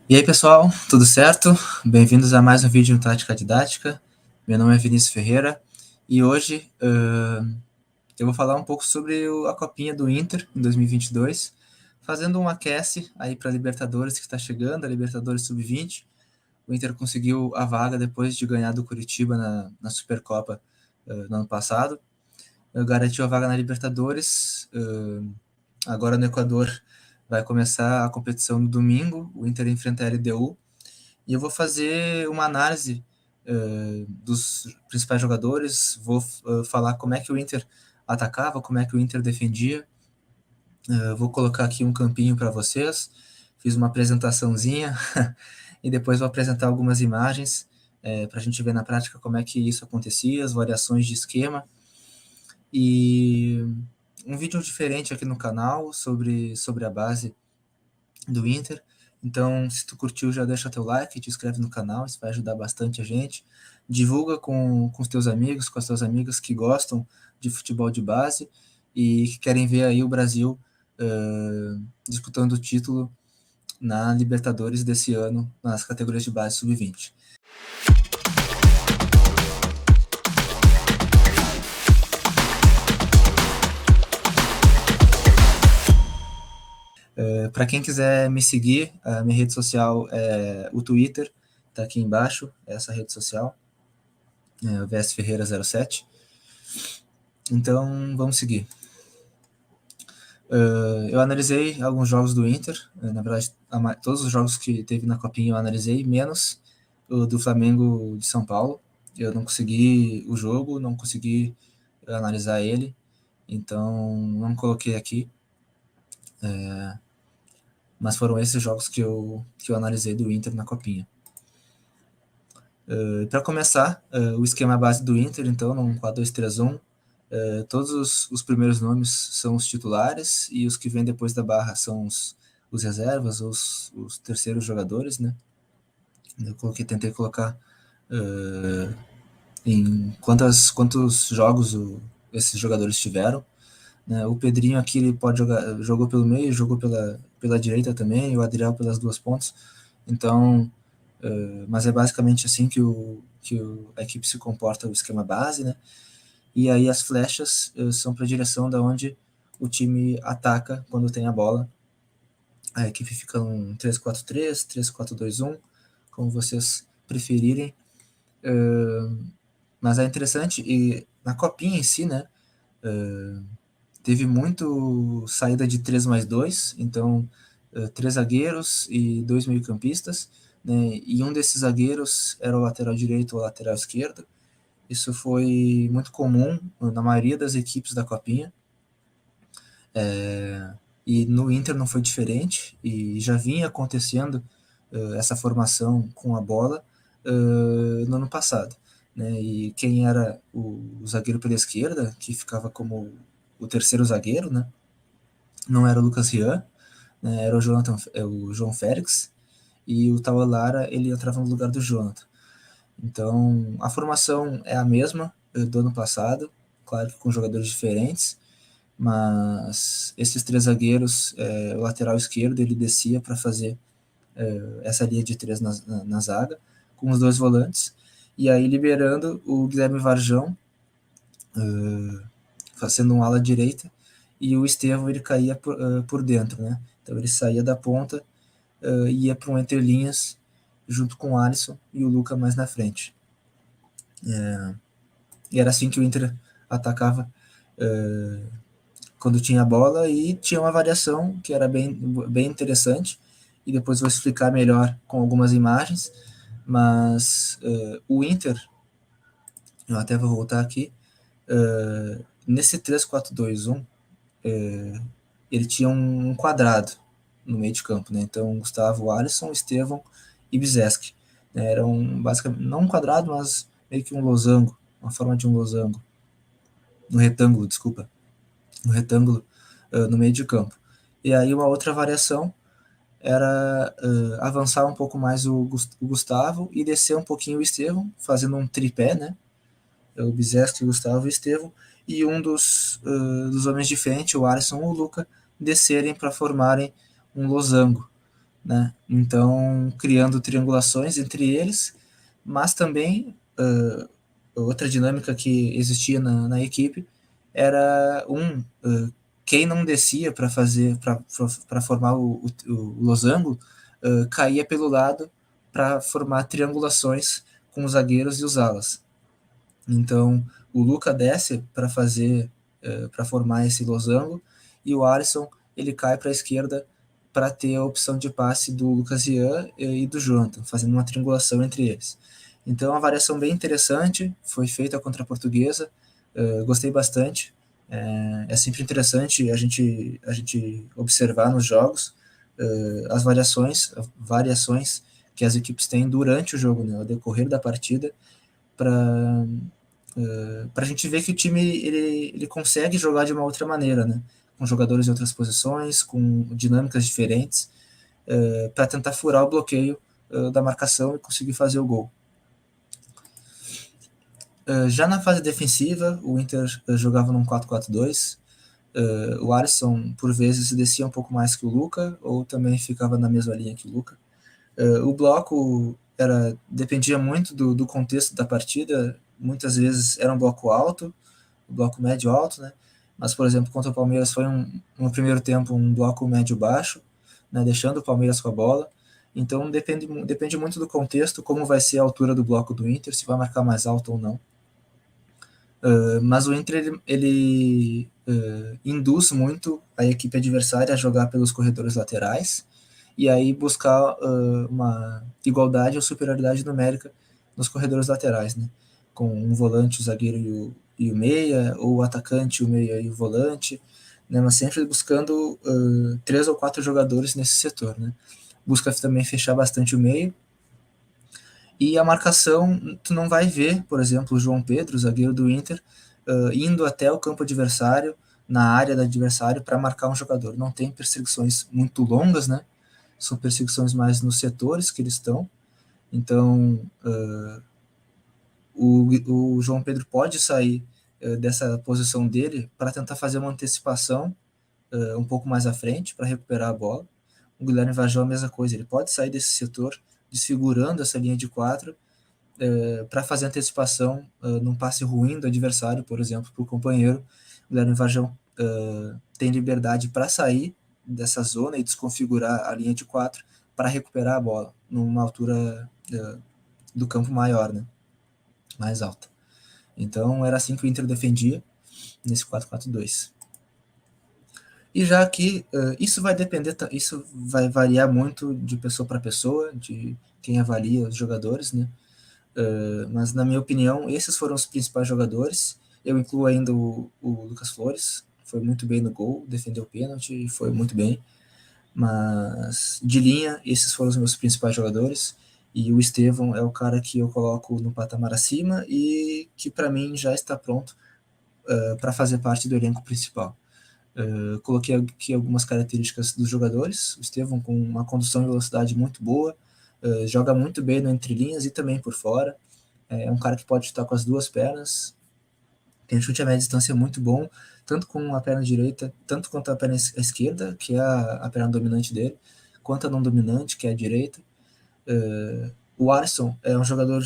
E aí, pessoal, tudo certo? Bem-vindos a mais um vídeo no Tática Didática. Meu nome é Vinícius Ferreira e hoje eu vou falar um pouco sobre a Copinha do Inter em 2022, fazendo um aquece aí para a Libertadores que está chegando, a Libertadores Sub-20. O Inter conseguiu a vaga depois de ganhar do Curitiba na Supercopa no ano passado. Garantiu a vaga na Libertadores. Agora no Equador vai começar a competição no domingo. O Inter enfrenta a LDU. E eu vou fazer uma análise dos principais jogadores, vou falar como é que o Inter atacava, como é que o Inter defendia. Vou colocar aqui um campinho para vocês, fiz uma apresentaçãozinha e depois vou apresentar algumas imagens para a gente ver na prática como é que isso acontecia, as variações de esquema. E um vídeo diferente aqui no canal sobre a base do Inter. Então, se tu curtiu, já deixa teu like, te inscreve no canal, isso vai ajudar bastante a gente. Divulga com os teus amigos, com as tuas amigas que gostam de futebol de base e que querem ver aí o Brasil disputando o título na Libertadores desse ano, nas categorias de base sub-20. Para quem quiser me seguir, a minha rede social é o Twitter, tá aqui embaixo, essa rede social, o VS Ferreira 07. Então, vamos seguir. Eu analisei alguns jogos do Inter, na verdade, todos os jogos que teve na Copinha eu analisei, menos o do Flamengo de São Paulo. Eu não consegui o jogo, não consegui analisar ele, então não coloquei aqui. Mas foram esses jogos que eu analisei do Inter na Copinha. Para começar, o esquema base do Inter, então, num 4-2-3-1, todos os primeiros nomes são os titulares e os que vêm depois da barra são os reservas, os terceiros jogadores, né? Tentei colocar em quantos jogos esses jogadores tiveram. Né? O Pedrinho aqui ele pode jogar, jogou pelo meio, jogou pela direita também, o Adriel pelas duas pontas. Então, mas é basicamente assim a equipe se comporta, o esquema base, né? E aí as flechas são para a direção da onde o time ataca quando tem a bola. A equipe fica um 3-4-3, 3-4-2-1, como vocês preferirem. Mas é interessante, e na copinha em si, né, teve muito saída de 3+2, então 3 zagueiros e 2 meio-campistas, né, e um desses zagueiros era o lateral direito ou o lateral esquerdo. Isso foi muito comum na maioria das equipes da Copinha. E no Inter não foi diferente, e já vinha acontecendo essa formação com a bola no ano passado. Né? E quem era o zagueiro pela esquerda, que ficava como o terceiro zagueiro, né? Não era o Lucas Rian, né? Era o João Félix, e o Taualara ele entrava no lugar do Jonathan. Então, a formação é a mesma do ano passado, claro que com jogadores diferentes, mas esses três zagueiros, o lateral esquerdo, ele descia para fazer essa linha de três na zaga, com os dois volantes, e aí liberando o Guilherme Varjão, fazendo um ala direita, e o Estevão ele caía por dentro, né? Então ele saía da ponta e ia para um entrelinhas junto com o Alisson e o Luca mais na frente. E era assim que o Inter atacava quando tinha a bola, e tinha uma variação que era bem interessante, e depois vou explicar melhor com algumas imagens, mas o Inter, eu até vou voltar aqui, nesse 3-4-2-1, ele tinha um quadrado no meio de campo, né? Então Gustavo, Alisson, Estevão e Bizeski, né? Era basicamente, não um quadrado, mas meio que um losango, uma forma de um losango, um retângulo, desculpa, um retângulo no meio de campo. E aí uma outra variação era avançar um pouco mais o Gustavo e descer um pouquinho o Estevão, fazendo um tripé, né? O Bizeski, o Gustavo e o Estevão, e um dos homens de frente, o Alisson ou o Luca, descerem para formarem um losango. né? Então, criando triangulações entre eles, mas também outra dinâmica que existia na equipe era quem não descia para fazer para formar o losango caía pelo lado para formar triangulações com os zagueiros e os alas. Então, o Luca desce para fazer, para formar esse losango, e o Alisson ele cai para a esquerda para ter a opção de passe do Lucas Ian e do Jonathan, fazendo uma triangulação entre eles. Então, uma variação bem interessante, foi feita contra a Portuguesa, gostei bastante. É sempre interessante a gente observar nos jogos as variações que as equipes têm durante o jogo, né, ao decorrer da partida, para a gente ver que o time ele consegue jogar de uma outra maneira, né? Com jogadores em outras posições, com dinâmicas diferentes, para tentar furar o bloqueio da marcação e conseguir fazer o gol. Já na fase defensiva, o Inter jogava num 4-4-2. O Alisson, por vezes, descia um pouco mais que o Luca, ou também ficava na mesma linha que o Luca. O bloco dependia muito do contexto da partida. Muitas vezes era um bloco alto, um bloco médio alto, né? Mas, por exemplo, contra o Palmeiras foi no primeiro tempo um bloco médio baixo, né? Deixando o Palmeiras com a bola. Então depende muito do contexto, como vai ser a altura do bloco do Inter, se vai marcar mais alto ou não. Mas o Inter ele induz muito a equipe adversária a jogar pelos corredores laterais e aí buscar uma igualdade ou superioridade numérica nos corredores laterais, né? Com um volante, o zagueiro e o meia, ou o atacante, o meia e o volante, né? Mas sempre buscando 3 ou 4 jogadores nesse setor, né? Busca também fechar bastante o meio. E a marcação, tu não vai ver, por exemplo, o João Pedro, zagueiro do Inter, indo até o campo adversário, na área do adversário, para marcar um jogador. Não tem perseguições muito longas, né? São perseguições mais nos setores que eles estão. Então, o João Pedro pode sair dessa posição dele para tentar fazer uma antecipação um pouco mais à frente, para recuperar a bola. O Guilherme Varjão é a mesma coisa, ele pode sair desse setor, desfigurando essa linha de 4, para fazer antecipação num passe ruim do adversário, por exemplo, para o companheiro. O Guilherme Varjão tem liberdade para sair dessa zona e desconfigurar a linha de 4 para recuperar a bola numa altura do campo maior, né? Mais alta. Então era assim que o Inter defendia nesse 4-4-2. E já que isso vai variar muito de pessoa para pessoa, de quem avalia os jogadores, né? Mas na minha opinião, esses foram os principais jogadores. Eu incluo ainda o Lucas Flores, foi muito bem no gol, defendeu o pênalti, foi muito bem. Mas de linha, esses foram os meus principais jogadores. E o Estevão é o cara que eu coloco no patamar acima e que para mim já está pronto para fazer parte do elenco principal. Coloquei aqui algumas características dos jogadores. O Estevão com uma condução e velocidade muito boa, joga muito bem no entre linhas e também por fora. É um cara que pode chutar com as duas pernas, tem um chute a média distância muito bom, tanto com a perna direita, tanto quanto a perna esquerda, que é a perna dominante dele, quanto a não dominante, que é a direita. O Alisson é um jogador,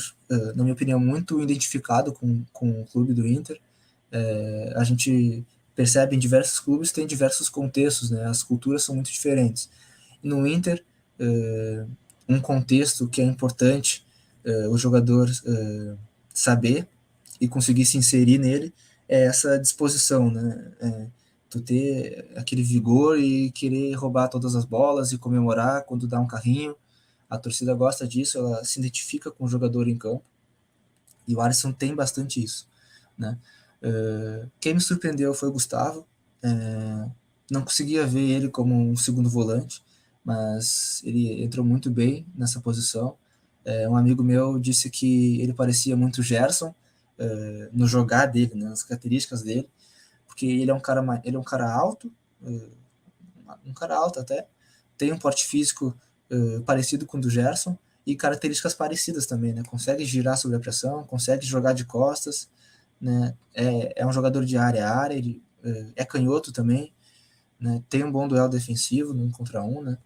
na minha opinião, muito identificado com o clube do Inter. A gente percebe em diversos clubes tem diversos contextos, né? As culturas são muito diferentes. E no Inter, um contexto que é importante o jogador saber e conseguir se inserir nele é essa disposição, né? Tu ter aquele vigor e querer roubar todas as bolas e comemorar quando dá um carrinho. A torcida gosta disso, ela se identifica com o jogador em campo. E o Alisson tem bastante isso, né? Quem me surpreendeu foi o Gustavo. Não conseguia ver ele como um segundo volante, mas ele entrou muito bem nessa posição. Um amigo meu disse que ele parecia muito Gerson no jogar dele, né, nas características dele, porque ele é um cara alto até, tem um porte físico parecido com o do Gerson e características parecidas também, né? Consegue girar sobre a pressão, consegue jogar de costas, né? É um jogador de área a área, ele é canhoto também, né? Tem um bom duelo defensivo no 1 contra 1, né?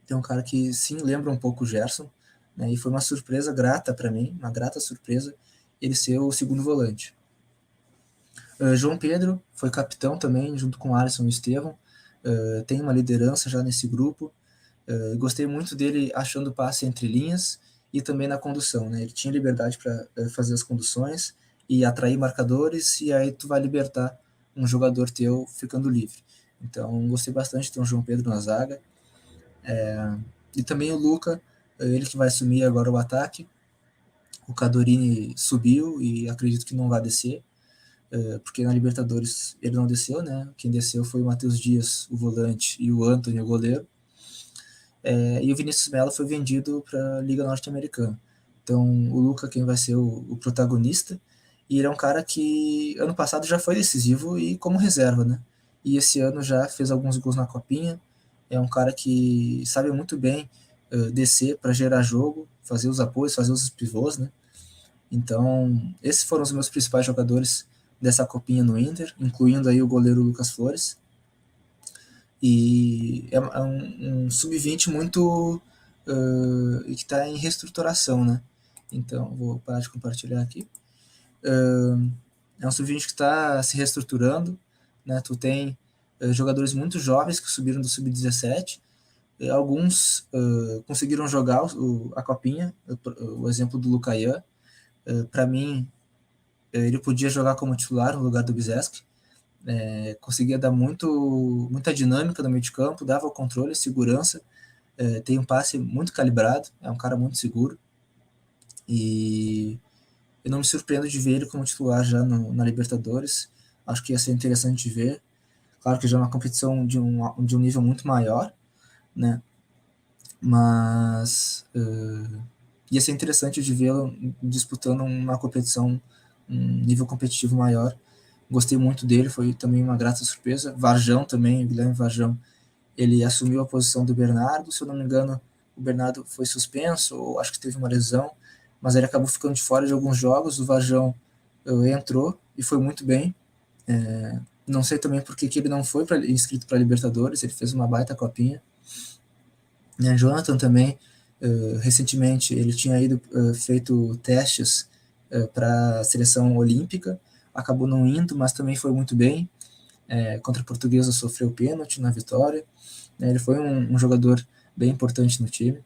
Tem um cara que sim lembra um pouco o Gerson, né, e foi uma surpresa grata para mim, uma grata surpresa, ele ser o segundo volante. João Pedro foi capitão também, junto com Alisson e Estevão, tem uma liderança já nesse grupo. Gostei muito dele achando o passe entre linhas e também na condução, né? Ele tinha liberdade para fazer as conduções e atrair marcadores, e aí tu vai libertar um jogador teu ficando livre. Então, gostei bastante de ter um João Pedro na zaga. E também o Luca, ele que vai assumir agora o ataque. O Cadorini subiu e acredito que não vai descer, porque na Libertadores ele não desceu, né? Quem desceu foi o Matheus Dias, o volante, e o Antony, o goleiro. E o Vinícius Melo foi vendido para a Liga Norte-Americana. Então, o Luca quem vai ser o protagonista, e ele é um cara que ano passado já foi decisivo e como reserva, né? E esse ano já fez alguns gols na Copinha. É um cara que sabe muito bem descer para gerar jogo, fazer os apoios, fazer os pivôs, né? Então, esses foram os meus principais jogadores dessa Copinha no Inter, incluindo aí o goleiro Lucas Flores. E é um sub-20 muito que está em reestruturação, né? Então, vou parar de compartilhar aqui. É um sub-20 que está se reestruturando, né? Tu tem jogadores muito jovens que subiram do sub-17, alguns conseguiram jogar a Copinha, o exemplo do Lucayan. Para mim, ele podia jogar como titular no lugar do Bizeski. Conseguia dar muita dinâmica no meio de campo, dava o controle, segurança, tem um passe muito calibrado, é um cara muito seguro, e eu não me surpreendo de ver ele como titular já na Libertadores. Acho que ia ser interessante de ver. Claro que já é uma competição de um nível muito maior, né? Mas ia ser interessante de vê-lo disputando uma competição, um nível competitivo maior. Gostei muito dele, foi também uma grata surpresa. Varjão também, o Guilherme Varjão, ele assumiu a posição do Bernardo, se eu não me engano, o Bernardo foi suspenso, ou acho que teve uma lesão, mas ele acabou ficando de fora de alguns jogos, o Varjão entrou e foi muito bem. Não sei também por que ele não foi inscrito para Libertadores, ele fez uma baita copinha. Jonathan também, recentemente, ele tinha ido feito testes para a seleção olímpica, acabou não indo, mas também foi muito bem. Contra a Portuguesa sofreu pênalti na vitória. Ele foi um jogador bem importante no time.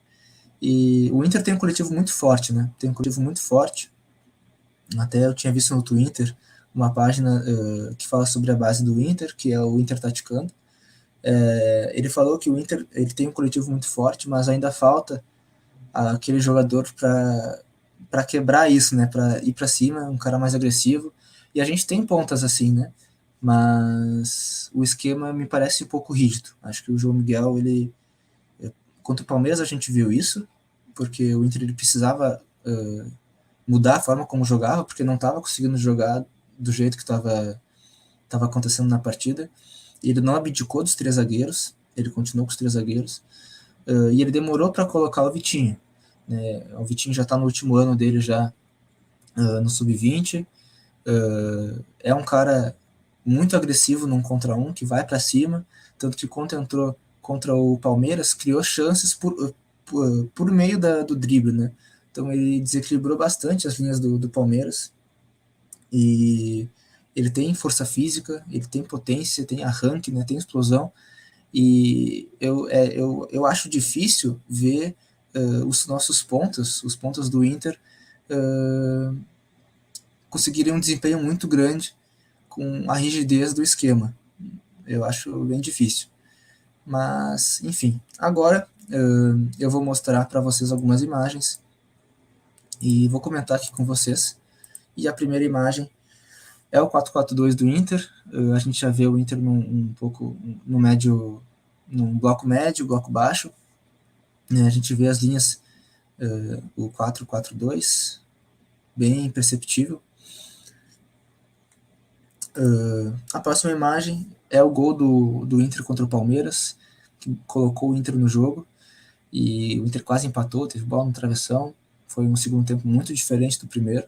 E o Inter tem um coletivo muito forte, né? Tem um coletivo muito forte. Até eu tinha visto no Twitter uma página que fala sobre a base do Inter, que é o Inter Taticando. Ele falou que o Inter ele tem um coletivo muito forte, mas ainda falta aquele jogador para quebrar isso, né? Para ir para cima, um cara mais agressivo. E a gente tem pontas assim, né? Mas o esquema me parece um pouco rígido. Acho que o João Miguel, ele contra o Palmeiras a gente viu isso, porque o Inter ele precisava mudar a forma como jogava, porque não estava conseguindo jogar do jeito que estava acontecendo na partida. Ele não abdicou dos três zagueiros, ele continuou com os três zagueiros, e ele demorou para colocar o Vitinho. Né? O Vitinho já está no último ano dele já no sub-20, é um cara muito agressivo num contra um, que vai para cima, tanto que quando entrou contra o Palmeiras, criou chances por meio do drible, né? Então ele desequilibrou bastante as linhas do Palmeiras, e ele tem força física, ele tem potência, tem arranque, né? Tem explosão, e eu acho difícil ver os nossos pontas, os pontas do Inter, conseguirem um desempenho muito grande com a rigidez do esquema. Eu acho bem difícil. Mas, enfim, agora eu vou mostrar para vocês algumas imagens e vou comentar aqui com vocês. E a primeira imagem é o 4-4-2 do Inter. A gente já vê o Inter um pouco no médio, num bloco médio, bloco baixo. A gente vê as linhas, o 4-4-2, bem perceptível. A próxima imagem é o gol do Inter contra o Palmeiras, que colocou o Inter no jogo, e o Inter quase empatou, teve bola no travessão, foi um segundo tempo muito diferente do primeiro.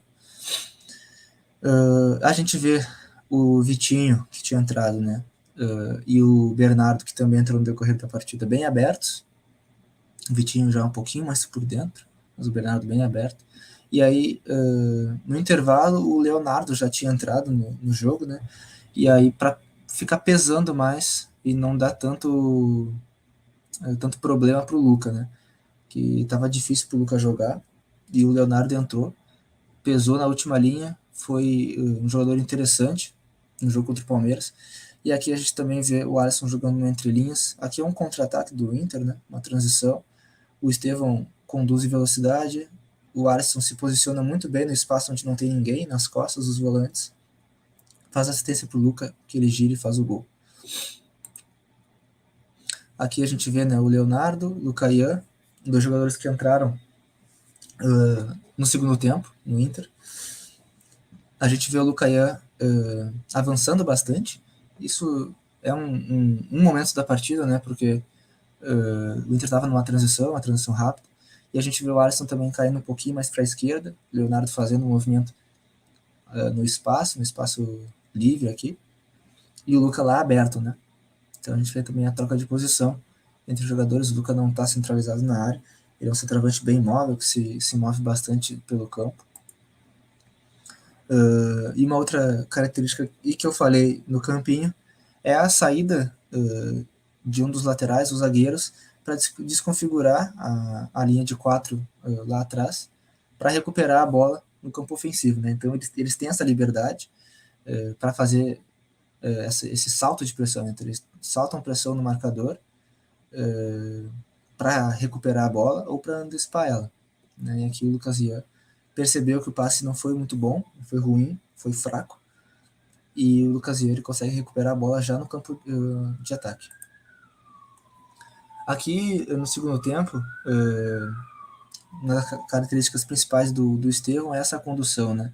A gente vê o Vitinho, que tinha entrado, né, e o Bernardo, que também entrou no decorrer da partida, bem abertos, o Vitinho já um pouquinho mais por dentro, mas o Bernardo bem aberto. E aí, no intervalo, o Leonardo já tinha entrado no jogo, né? E aí, para ficar pesando mais e não dar tanto problema para o Luca, né? Que estava difícil para o Luca jogar. E o Leonardo entrou, pesou na última linha, foi um jogador interessante no jogo contra o Palmeiras. E aqui a gente também vê o Alisson jogando no entre linhas. Aqui é um contra-ataque do Inter, né? Uma transição. O Estevão conduz em velocidade. O Alisson se posiciona muito bem no espaço onde não tem ninguém, nas costas dos volantes. Faz assistência para o Luca, que ele gira e faz o gol. Aqui a gente vê, né, o Leonardo, o Lucaian, dois jogadores que entraram no segundo tempo, no Inter. A gente vê o Lucaian avançando bastante. Isso é um momento da partida, né, porque o Inter estava numa transição, uma transição rápida. E a gente vê o Alisson também caindo um pouquinho mais para a esquerda, Leonardo fazendo um movimento no espaço livre aqui, e o Luca lá aberto, né? Então a gente vê também a troca de posição entre os jogadores. O Luca não está centralizado na área, ele é um centroavante bem móvel, que se move bastante pelo campo. E uma outra característica e que eu falei no campinho é a saída de um dos laterais, os zagueiros, para desconfigurar a linha de 4 lá atrás, para recuperar a bola no campo ofensivo. Né? Então eles têm essa liberdade para fazer esse salto de pressão. Então, eles saltam pressão no marcador para recuperar a bola ou para antecipar ela. Né? E aqui o Lucas Ian percebeu que o passe não foi muito bom, foi ruim, foi fraco, e o Lucas Ian consegue recuperar a bola já no campo de ataque. Aqui no segundo tempo, nas características principais do Estevão é essa condução, né?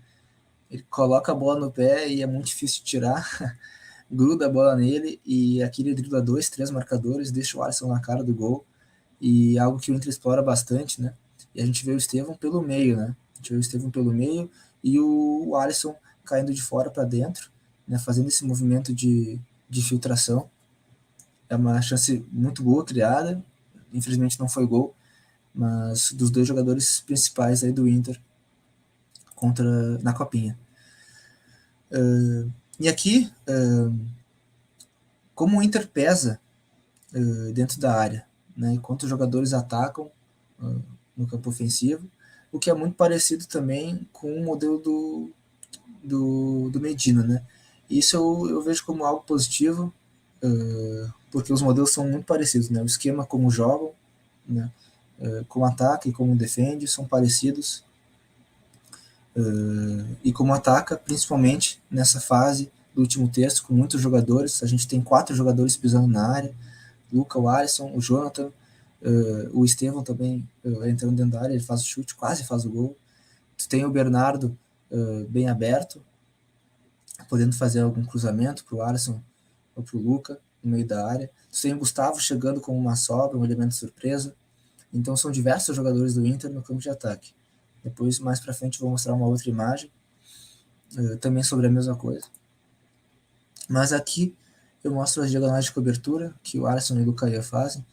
Ele coloca a bola no pé e é muito difícil de tirar, gruda a bola nele e aqui ele dribla 2, 3 marcadores, deixa o Alisson na cara do gol, e algo que o Inter explora bastante, né? E a gente vê o Estevão pelo meio, né? A gente vê o Estevão pelo meio e o Alisson caindo de fora para dentro, né? Fazendo esse movimento de filtração. É uma chance muito boa criada, infelizmente não foi gol, mas dos dois jogadores principais aí do Inter na Copinha. E aqui, como o Inter pesa dentro da área, né, enquanto os jogadores atacam no campo ofensivo, o que é muito parecido também com o modelo do Medina, né? Isso eu vejo como algo positivo, porque os modelos são muito parecidos, né? O esquema como jogam, né? Como ataca e como defende são parecidos, e como ataca, principalmente nessa fase do último terço, com muitos jogadores. A gente tem 4 jogadores pisando na área: Luca, o Alisson, o Jonathan, o Estevão também entrando dentro da área, ele faz o chute, quase faz o gol. Tu tem o Bernardo bem aberto, podendo fazer algum cruzamento para o Alisson ou para o Luca no meio da área. Tu tem o Gustavo chegando como uma sobra, um elemento surpresa. Então são diversos jogadores do Inter no campo de ataque. Depois, mais para frente, vou mostrar uma outra imagem também sobre a mesma coisa. Mas aqui eu mostro as diagonais de cobertura que o Alisson e o Lucaian fazem.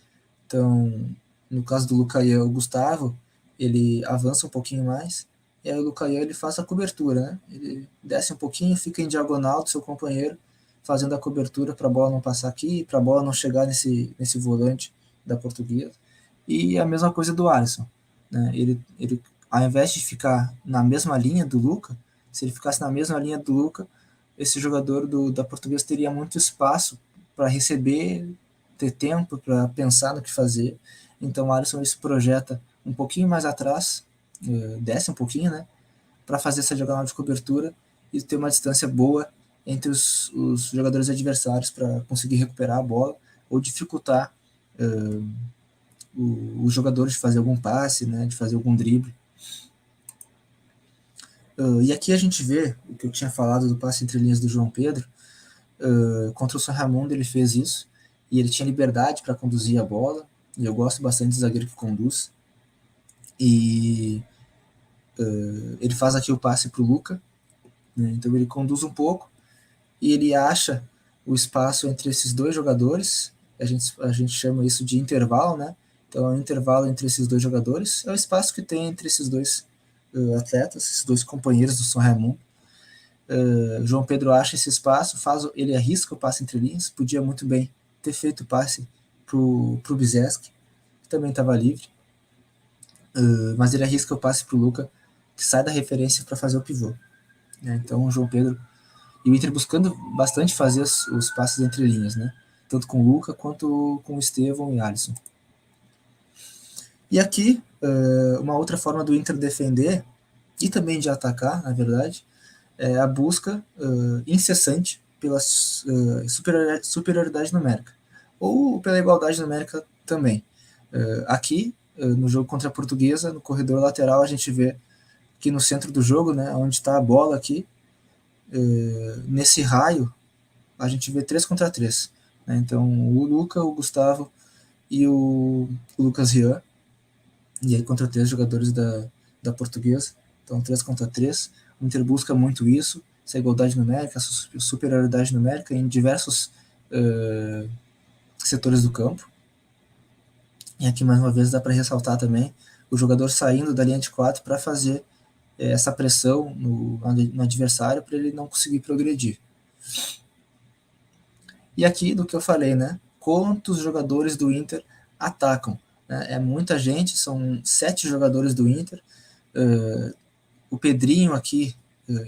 Então, no caso do Lucaian, o Gustavo, ele avança um pouquinho mais, e aí o Lucaian ele faz a cobertura, né? Ele desce um pouquinho, fica em diagonal do seu companheiro, fazendo a cobertura para a bola não passar aqui, para a bola não chegar nesse volante da Portuguesa. E a mesma coisa do Alisson, né? Ele ao invés de ficar na mesma linha do Luca, se ele ficasse na mesma linha do Luca, esse jogador da Portuguesa teria muito espaço para receber, ter tempo para pensar no que fazer. Então o Alisson se projeta um pouquinho mais atrás, desce um pouquinho, né, para fazer essa diagonal de cobertura e ter uma distância boa entre os jogadores adversários para conseguir recuperar a bola ou dificultar os jogadores de fazer algum passe, né, de fazer algum drible. E aqui a gente vê o que eu tinha falado do passe entre linhas do João Pedro. Contra o São Raimundo ele fez isso, e ele tinha liberdade para conduzir a bola, e eu gosto bastante de zagueiro que conduz. E ele faz aqui o passe para o Luca, né? Então ele conduz um pouco, e ele acha o espaço entre esses dois jogadores, a gente chama isso de intervalo, né? Então, é o intervalo entre esses dois jogadores, é o espaço que tem entre esses dois atletas, esses dois companheiros do São Raimundo. João Pedro acha esse espaço, ele arrisca o passe entre linhas, podia muito bem ter feito o passe para o Bizeski, que também estava livre, mas ele arrisca o passe para o Luca, que sai da referência para fazer o pivô. Né? Então, o João Pedro e o Inter buscando bastante fazer os passes entre linhas, né? Tanto com o Luca quanto com o Estevão e Alisson. E aqui, uma outra forma do Inter defender e também de atacar, na verdade, é a busca incessante pela superioridade numérica, ou pela igualdade numérica também. Aqui, no jogo contra a Portuguesa, no corredor lateral, a gente vê que no centro do jogo, né, onde está a bola aqui, nesse raio, a gente vê 3 contra 3. Né? Então, o Luca, o Gustavo e o Lucas Rian, e aí contra 3 jogadores da Portuguesa. Então, 3 contra 3. O Inter busca muito isso, essa igualdade numérica, essa superioridade numérica em diversos setores do campo. E aqui, mais uma vez, dá para ressaltar também o jogador saindo da linha de 4 para fazer essa pressão no adversário para ele não conseguir progredir. E aqui, do que eu falei, né? Quantos jogadores do Inter atacam? É muita gente, são 7 jogadores do Inter. O Pedrinho aqui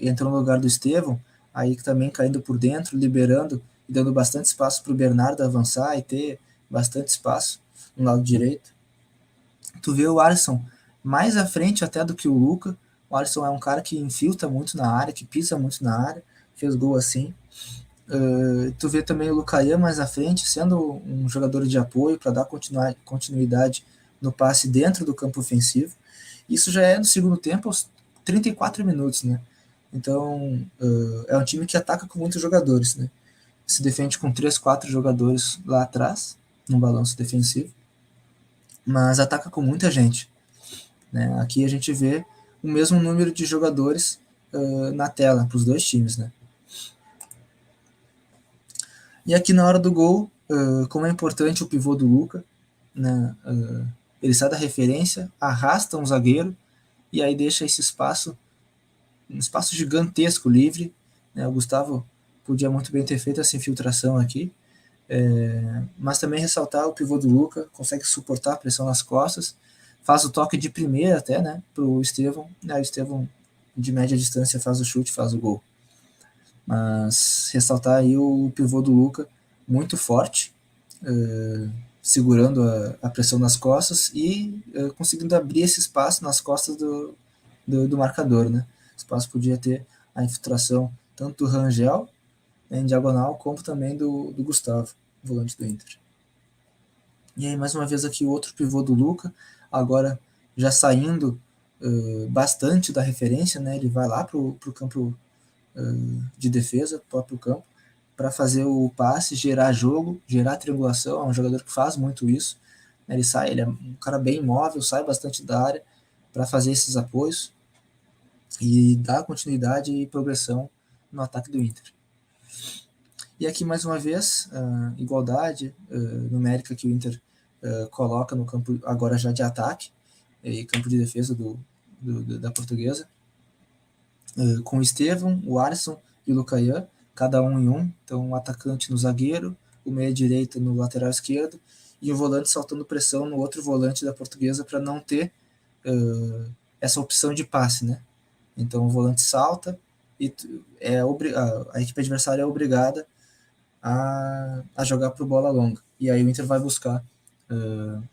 entrou no lugar do Estevão, aí também caindo por dentro, liberando e dando bastante espaço para o Bernardo avançar e ter bastante espaço no lado direito. Tu vê o Alisson mais à frente até do que o Luca. O Alisson é um cara que infiltra muito na área, que pisa muito na área, fez gol assim. Tu vê também o Lucaia mais à frente, sendo um jogador de apoio para dar continuidade no passe dentro do campo ofensivo. Isso já é no segundo tempo, aos 34 minutos, né? Então, é um time que ataca com muitos jogadores, né? Se defende com 3, 4 jogadores lá atrás, no balanço defensivo, mas ataca com muita gente. Né? Aqui a gente vê o mesmo número de jogadores na tela, para os dois times, né? E aqui na hora do gol, como é importante o pivô do Luca, né? Ele sai da referência, arrasta um zagueiro e aí deixa esse espaço, um espaço gigantesco livre. Né? O Gustavo podia muito bem ter feito essa infiltração aqui, mas também ressaltar o pivô do Luca, consegue suportar a pressão nas costas, faz o toque de primeira até, né, para o Estevão, né, o Estevão de média distância faz o chute, faz o gol. Mas ressaltar aí o pivô do Luca, muito forte, segurando a pressão nas costas e conseguindo abrir esse espaço nas costas do marcador, né? O espaço podia ter a infiltração tanto do Rangel, né, em diagonal, como também do Gustavo, volante do Inter. E aí, mais uma vez aqui, o outro pivô do Luca, agora já saindo bastante da referência, né? Ele vai lá para o campo de defesa, próprio campo, para fazer o passe, gerar jogo, gerar triangulação. É um jogador que faz muito isso. Ele é um cara bem móvel, sai bastante da área para fazer esses apoios e dar continuidade e progressão no ataque do Inter. E aqui, mais uma vez, igualdade numérica que o Inter coloca no campo agora já de ataque e campo de defesa da Portuguesa, com o Estevão, o Alisson e o Lucaia, cada um em um. Então, o atacante no zagueiro, o meia-direita no lateral esquerdo e o volante saltando pressão no outro volante da Portuguesa para não ter essa opção de passe, né? Então, o volante salta e a equipe adversária é obrigada a jogar por bola longa. E aí o Inter vai buscar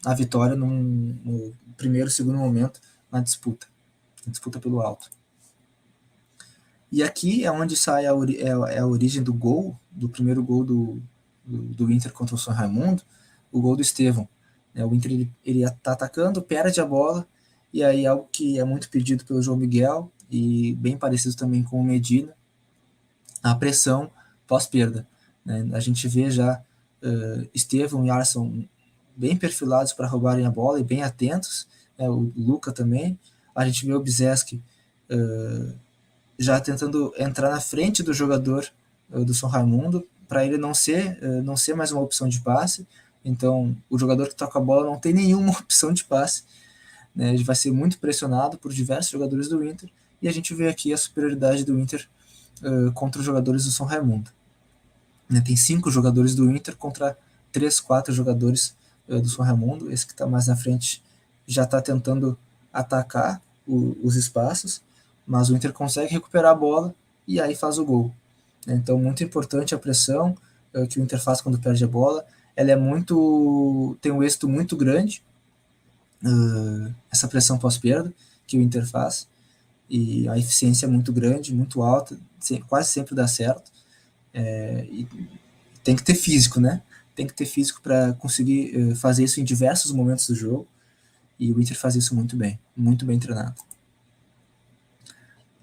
a vitória no primeiro, segundo momento na disputa pelo alto. E aqui é onde sai a origem do gol, do primeiro gol do Inter contra o São Raimundo, o gol do Estevão. O Inter ele tá atacando, perde a bola, e aí algo que é muito pedido pelo João Miguel, e bem parecido também com o Medina, a pressão pós-perda. Né? A gente vê já Estevão e Alisson bem perfilados para roubarem a bola e bem atentos, o Luca também. A gente vê o Bizeski já tentando entrar na frente do jogador do São Raimundo, para ele não ser mais uma opção de passe, Então, o jogador que toca a bola não tem nenhuma opção de passe, né? Ele vai ser muito pressionado por diversos jogadores do Inter, e a gente vê aqui a superioridade do Inter contra os jogadores do São Raimundo. Né? Tem 5 jogadores do Inter contra 3, 4 jogadores do São Raimundo. Esse que está mais na frente já está tentando atacar os espaços, mas o Inter consegue recuperar a bola e aí faz o gol. Então, muito importante a pressão que o Inter faz quando perde a bola. Ela tem um êxito muito grande, essa pressão pós-perda que o Inter faz, e a eficiência é muito grande, muito alta, quase sempre dá certo. E tem que ter físico, né? Tem que ter físico para conseguir fazer isso em diversos momentos do jogo, e o Inter faz isso muito bem treinado.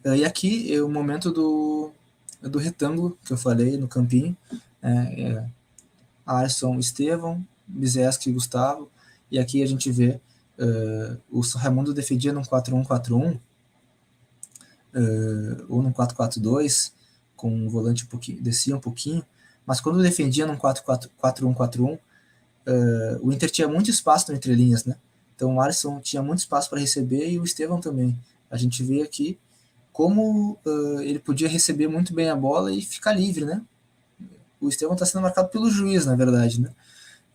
E aqui é o momento do retângulo que eu falei no campinho, Alisson, Estevão, Bizeski e Gustavo, e aqui a gente vê o Raimundo defendia num 4-1-4-1, ou num 4-4-2, com um volante descia um pouquinho, mas quando defendia num 4-1-4-1, o Inter tinha muito espaço no entrelinhas, né? Então o Alisson tinha muito espaço para receber e o Estevão também. A gente vê aqui como ele podia receber muito bem a bola e ficar livre, né? O Estevão está sendo marcado pelo juiz, na verdade, né?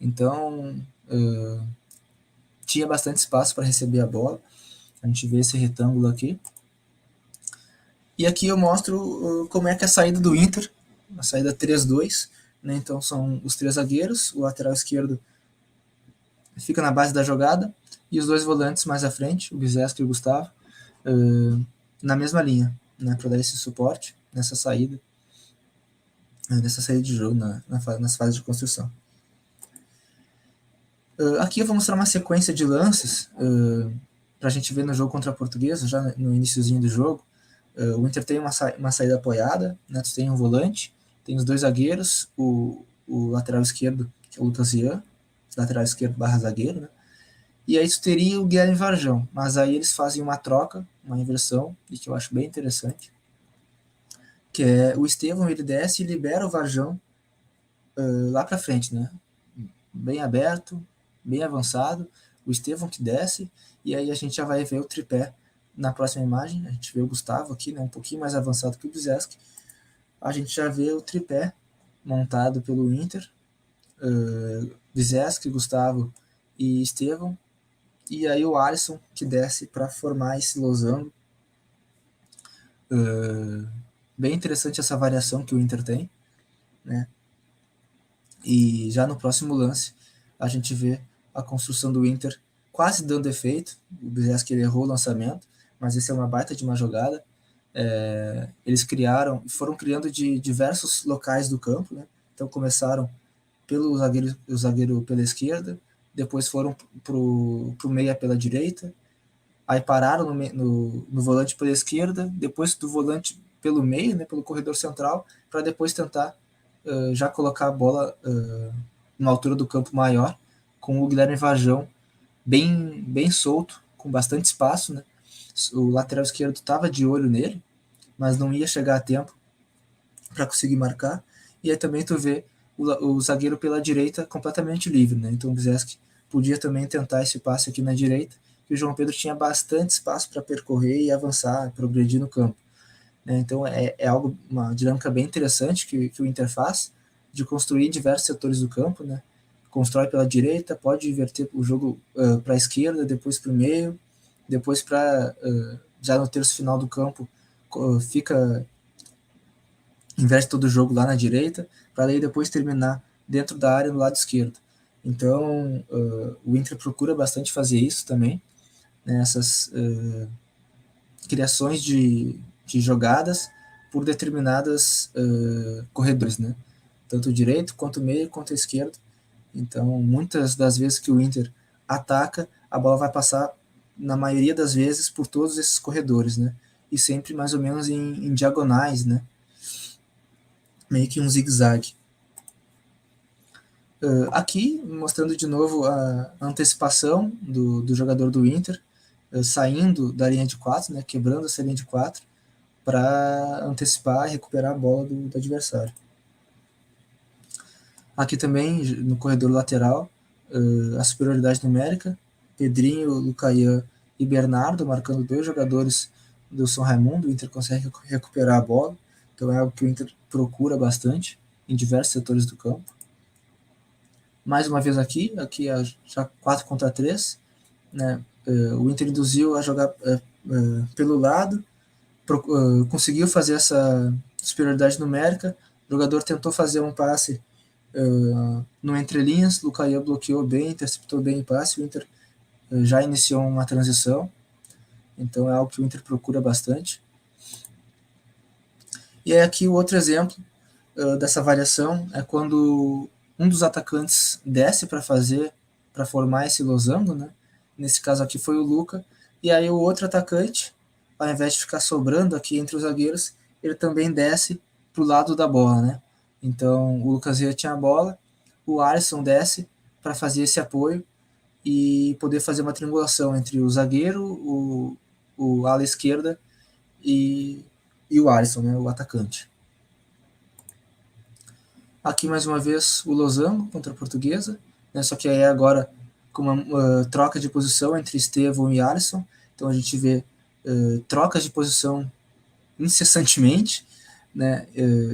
Então tinha bastante espaço para receber a bola. A gente vê esse retângulo aqui. E aqui eu mostro como é que é a saída do Inter, a saída 3-2, né? Então são os 3 zagueiros, o lateral esquerdo fica na base da jogada, e os 2 volantes mais à frente, o Bizeski e o Gustavo, na mesma linha, né, para dar esse suporte nessa saída de jogo, nas fases de construção. Aqui eu vou mostrar uma sequência de lances para a gente ver no jogo contra a Portuguesa, já no iniciozinho do jogo. O Inter tem uma saída apoiada, né, tu tem um volante, tem os 2 zagueiros, o lateral esquerdo, que é o Lucas Ian, lateral esquerdo / zagueiro, né? E aí tu teria o Guilherme Varjão, mas aí eles fazem uma troca, uma inversão, e que eu acho bem interessante, que é o Estevão, ele desce e libera o Varjão lá para frente, né? Bem aberto, bem avançado, o Estevão que desce, e aí a gente já vai ver o tripé na próxima imagem. A gente vê o Gustavo aqui, né, um pouquinho mais avançado que o Bizeski. A gente já vê o tripé montado pelo Inter, Bizeski, Gustavo e Estevão, e aí o Alisson que desce para formar esse losango. Bem interessante essa variação que o Inter tem, né? E já no próximo lance a gente vê a construção do Inter quase dando efeito. O Bizeski errou o lançamento, mas esse é uma baita de uma jogada. Eles foram criando de diversos locais do campo, né? Então começaram pelo zagueiro pela esquerda, depois foram pro meia pela direita, aí pararam no volante pela esquerda, depois do volante pelo meio, né, pelo corredor central, para depois tentar já colocar a bola numa altura do campo maior, com o Guilherme Varjão bem solto, com bastante espaço, né? O lateral esquerdo estava de olho nele, mas não ia chegar a tempo para conseguir marcar. E aí também tu vê o zagueiro pela direita completamente livre, né? Então o Bizeski podia também tentar esse passe aqui na direita, que o João Pedro tinha bastante espaço para percorrer e avançar, progredir no campo. Né? Então uma dinâmica bem interessante que o Inter faz, de construir diversos setores do campo, né? Constrói pela direita, pode inverter o jogo para a esquerda, depois para o meio, depois para já no terço final do campo inverte todo o jogo lá na direita, para daí depois terminar dentro da área no lado esquerdo. Então o Inter procura bastante fazer isso também, né? Essas criações de jogadas por determinadas corredores, né? Tanto o direito, quanto o meio, quanto a esquerda. Então, muitas das vezes que o Inter ataca, a bola vai passar, na maioria das vezes, por todos esses corredores, né? E sempre mais ou menos em diagonais, né? Meio que um zigue-zague. Aqui, mostrando de novo a antecipação do jogador do Inter, saindo da linha de 4, né? Quebrando essa linha de 4, para antecipar e recuperar a bola do adversário. Aqui também, no corredor lateral, a superioridade numérica, Pedrinho, Lucayan e Bernardo marcando 2 jogadores do São Raimundo. O Inter consegue recuperar a bola, então é algo que o Inter procura bastante em diversos setores do campo. Mais uma vez aqui já 4 contra 3, né? O Inter induziu a jogar pelo lado, conseguiu fazer essa superioridade numérica, o jogador tentou fazer um passe no entrelinhas, Lucayan bloqueou bem, interceptou bem o passe, o Inter já iniciou uma transição, então é algo que o Inter procura bastante. E aí aqui o outro exemplo dessa variação é quando um dos atacantes desce para formar esse losango, né? Nesse caso aqui foi o Luca, e aí o outro atacante, ao invés de ficar sobrando aqui entre os zagueiros, ele também desce para o lado da bola, né? Então o Lucas Ria tinha a bola, o Alisson desce para fazer esse apoio e poder fazer uma triangulação entre o zagueiro, o ala esquerda e o Alisson, né, o atacante. Aqui mais uma vez o losango contra a Portuguesa, né, só que aí agora com uma troca de posição entre Estevão e Alisson, então a gente vê trocas de posição incessantemente, né,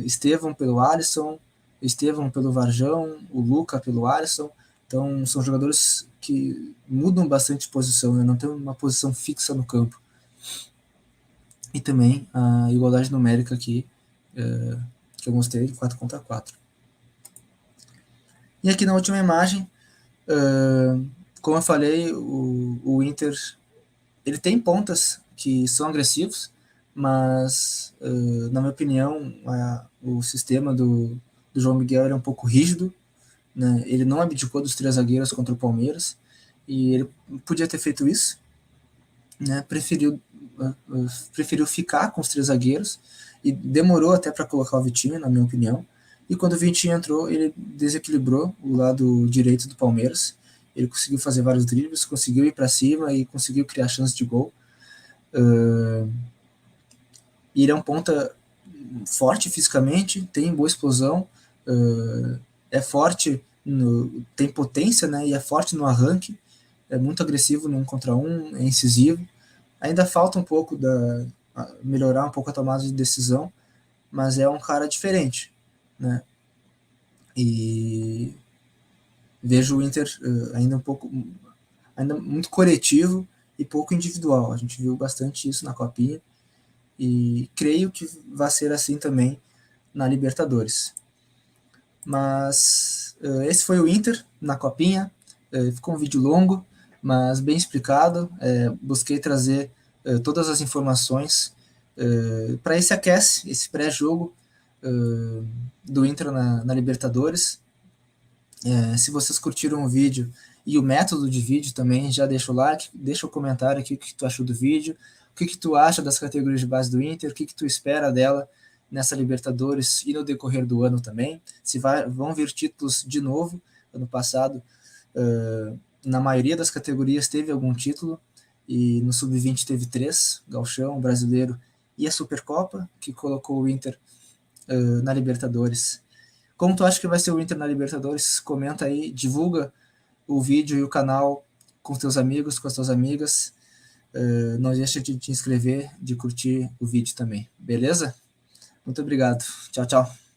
Estevão pelo Alisson, Estevão pelo Varjão, o Luca pelo Alisson, então são jogadores que mudam bastante de posição, né, não tem uma posição fixa no campo. E também a igualdade numérica aqui, que eu mostrei, 4 contra 4. E aqui na última imagem, como eu falei, o Inter ele tem pontas que são agressivos, mas, na minha opinião, o sistema do João Miguel era um pouco rígido, né? Ele não abdicou dos 3 zagueiros contra o Palmeiras, e ele podia ter feito isso, né? Preferiu ficar com os 3 zagueiros, e demorou até para colocar o Vitinho, na minha opinião. E quando o Vitinho entrou, ele desequilibrou o lado direito do Palmeiras. Ele conseguiu fazer vários dribles, conseguiu ir para cima e conseguiu criar chance de gol. E ele é um ponta forte fisicamente, tem boa explosão, é forte, tem potência, né, e é forte no arranque, é muito agressivo no 1 contra 1, é incisivo. Ainda falta um pouco melhorar um pouco a tomada de decisão, mas é um cara diferente, né? E vejo o Inter ainda muito coletivo e pouco individual. A gente viu bastante isso na Copinha e creio que vai ser assim também na Libertadores. Mas esse foi o Inter na Copinha. Ficou um vídeo longo, mas bem explicado. Busquei trazer todas as informações para esse aquece, esse pré-jogo do Inter na Libertadores. Se vocês curtiram o vídeo e o método de vídeo também, já deixa o like, deixa o comentário aqui o que tu achou do vídeo, o que tu acha das categorias de base do Inter, o que tu espera dela nessa Libertadores e no decorrer do ano também, se vão vir títulos de novo. Ano passado, na maioria das categorias teve algum título, e no Sub-20 teve 3, Gauchão, Brasileiro e a Supercopa, que colocou o Inter na Libertadores. Como tu acha que vai ser o Inter na Libertadores? Comenta aí, divulga o vídeo e o canal com os teus amigos, com as tuas amigas. Não deixa de te inscrever, de curtir o vídeo também, beleza? Muito obrigado. Tchau, tchau.